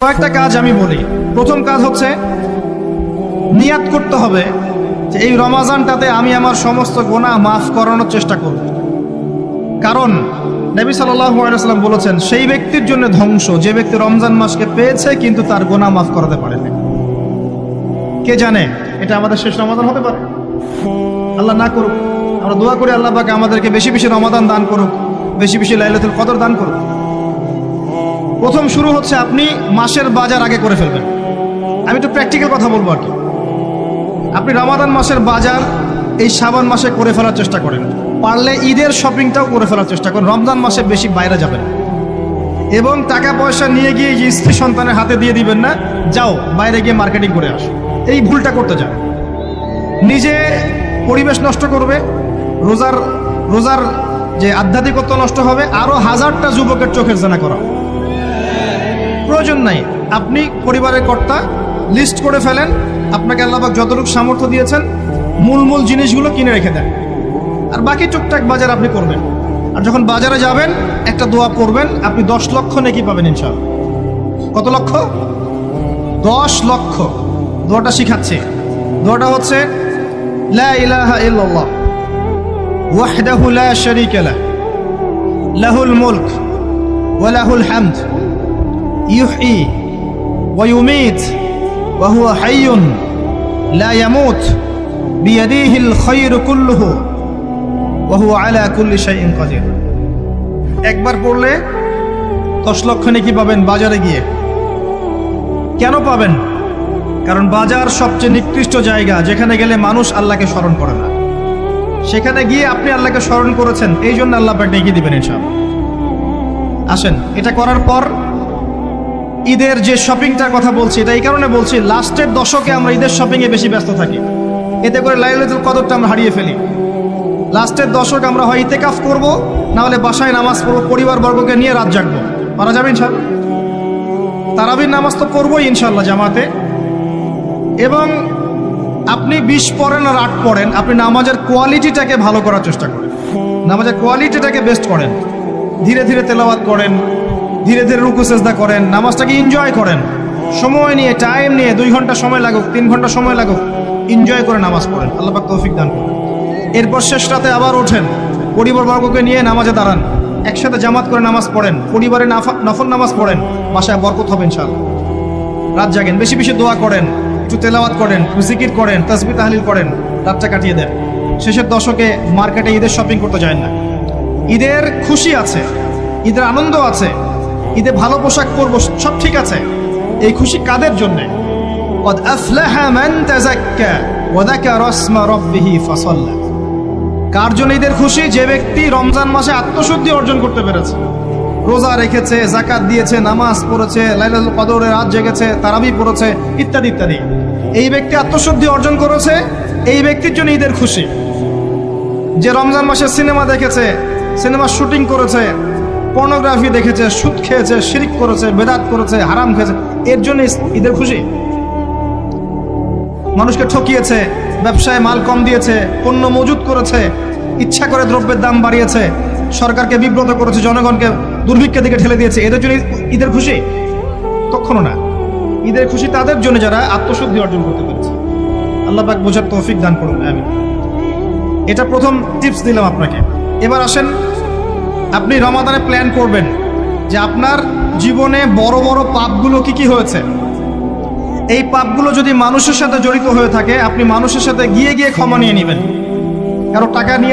কয়েকটা কাজ আমি বলি। প্রথম কাজ হচ্ছে নিয়াত করতে হবে যে এই রমাজানটাতে আমি আমার সমস্ত গুনাহ মাফ করানোর চেষ্টা করব। কারণ নবী সাল্লাল্লাহু আলাইহি ওয়াসাল্লাম বলেছেন, সেই ব্যক্তির জন্য ধ্বংস যে ব্যক্তি রমজান মাসকে পেয়েছে কিন্তু তার গুনাহ মাফ করাতে পারেনি। কে জানে এটা আমাদের শেষ রমাদান হতে পারে। আল্লাহ না করুক, আমরা দোয়া করি আল্লাহ পাক আমাদেরকে বেশি বেশি রমাদান দান করুক, বেশি বেশি লাইলাতুল কদর দান করুক। প্রথম শুরু হচ্ছে আপনি মাসের বাজার আগে করে ফেলবেন। আমি একটু প্র্যাকটিক্যাল কথা বলবো আর কি। আপনি রমাদান মাসের বাজার এই শাবান মাসে করে ফেলার চেষ্টা করেন, পারলে ঈদের শপিংটাও করে ফেলার চেষ্টা করেন। রমজান মাসে বেশি বাইরে যাবেন এবং টাকা পয়সা নিয়ে গিয়ে যে স্ত্রী সন্তানের হাতে দিয়ে দিবেন না, যাও বাইরে গিয়ে মার্কেটিং করে আসো, এই ভুলটা করতে যান। নিজে পরিবেশ নষ্ট করবে, রোজার যে আধ্যাত্মিকত্ব নষ্ট হবে, আরো হাজারটা যুবকের চোখের জানা করা প্রয়োজন নাই। আপনি পরিবারের কর্তা, লিস্ট করে ফেলেন, আপনাকে আল্লাহ পাক যতটুকু সামর্থ্য দিয়েছেন মূল জিনিসগুলো কিনে রেখে দেন, আর বাকি টুকটাক বাজার আপনি করবেন। আর যখন বাজারে যাবেন একটা দোয়া করবেন, আপনি 10 লক্ষ নেকি পাবেন ইনশাআল্লাহ। কত লক্ষ? 10 লক্ষ। দোয়াটা শিখাচ্ছি। দোয়াটা হচ্ছে লা ইলাহা ইল্লাল্লাহ ওয়াহদাহু লা শারীকা লাহ লাহুল মুলক ওয়া লাহুল হামদ ইউহয়ী ওয়া ইউমীত ওয়া হুয়া হাইয়ুন লা ইয়ামুত বিয়াদিহিল খায়রু কুল্লুহু ওয়া হুয়া আলা কুল্লি শাইইন কাদির। একবার পড়লে 10 লক্ষ নেকি পাবেন বাজারে গিয়ে। কেন পাবেন? কারণ বাজার সবচেয়ে নিকৃষ্ট জায়গা, যেখানে গেলে মানুষ আল্লাহকে স্মরণ করে না। সেখানে গিয়ে আপনি আল্লাহকে স্মরণ করেছেন, এই জন্য আল্লাহ পাক নেকি দিবেন ইনশাআল্লাহ। আসেন, এটা করার পর ঈদের যে শপিংটার কথা বলছি, এটা এই কারণে বলছি, লাস্টের দশকে আমরা ঈদের শপিংয়ে বেশি ব্যস্ত থাকি, এতে করে লাইলাতুল কদরটা আমরা হারিয়ে ফেলি। লাস্টের দশক আমরা হয় ইতিকাফ করব, না হলে বাসায় নামাজ পড়বো, পরিবার বর্গকে নিয়ে রাত জাগবো। পারা যাবে ইনশাআল্লাহ? তারাবির নামাজ তো পড়বোই ইনশাআল্লাহ জামাতে। এবং আপনি 20 পড়েন আর 8 পড়েন, আপনি নামাজের কোয়ালিটিটাকে ভালো করার চেষ্টা করেন, নামাজের কোয়ালিটিটাকে বেস্ট করেন। ধীরে ধীরে তেলাওয়াত করেন, ধীরে ধীরে রুকু সেজদা করেন, নামাজটাকে এনজয় করেন। সময় নিয়ে, টাইম নিয়ে, 2 ঘন্টা সময় লাগুক, 3 ঘন্টা সময় লাগুক, এনজয় করে নামাজ পড়েন। আল্লাহ পাক তৌফিক দান করুন। এরপর শেষ রাতে আবার ওঠেন, পরিবারবর্গকে নিয়ে নামাজে দাঁড়ান, একসাথে জামাত করে নামাজ পড়েন, পরিবারে নফল নামাজ পড়েন, বাসায় বরকত হবে ইনশাআল্লাহ। রাত জাগেন, বেশি বেশি দোয়া করেন, একটু তেলাওয়াত করেন, জিকির করেন, তাসবিহ তাহলিল করেন, রাতটা কাটিয়ে দেন। শেষের দশকে মার্কেটে ঈদের শপিং করতে যায় না। ঈদের খুশি আছে, ঈদের আনন্দ আছে, ঈদে ভালো পোশাক পরবো, সব ঠিক আছে। এই খুশি কাদের জন্যে? قد أفلح من تزكى وذكر اسم ربه فصلى। কার জন্য ঈদের খুশি? যে ব্যক্তি রমজান মাসে আত্মশুদ্ধি অর্জন করতে পেরেছে, রোজা রেখেছে, যাকাত দিয়েছে, নামাজ পড়েছে, লাইলাতুল কদরে রাত জেগেছে, তারাবি পড়েছে, ইত্যাদি ইত্যাদি। এই ব্যক্তি আত্মশুদ্ধি অর্জন করেছে, এই ব্যক্তির জন্য ঈদের খুশি। যে রমজান মাসে সিনেমা দেখেছে, সিনেমার শুটিং করেছে, পর্নোগ্রাফি দেখেছে, সুদ খেয়েছে, শিরক করেছে, বেদাত করেছে, হারাম খেয়েছে, এর জন্য ঈদের খুশি। মানুষকে ঠকিয়েছে, ব্যবসায় মাল কম দিয়েছে, পণ্য মজুত করেছে, ইচ্ছা করে দ্রব্যের দাম বাড়িয়েছে, সরকারকে বিব্রত করেছে, জনগণকে দুর্ভিক্ষের দিকে ঠেলে দিয়েছে, এদের জন্য ঈদের খুশি? কখনো না। ঈদের খুশি তাদের জন্য যারা আত্মশুদ্ধি অর্জন করতে পেরেছে। আল্লাহ পাক বোঝার তৌফিক দান করুন, আমিন। এটা প্রথম টিপস দিলাম আপনাকে। এবার আসেন, আপনি রমাদানে প্ল্যান করবেন যে আপনার জীবনে বড় বড় পাপগুলো কি কি হয়েছে। এই পাপগুলো যদি মানুষের সাথে জড়িত হয়ে থাকে, আপনি মানুষের সাথে গিয়ে ক্ষমা নিয়ে নেবেন। কারো টাকা নিয়ে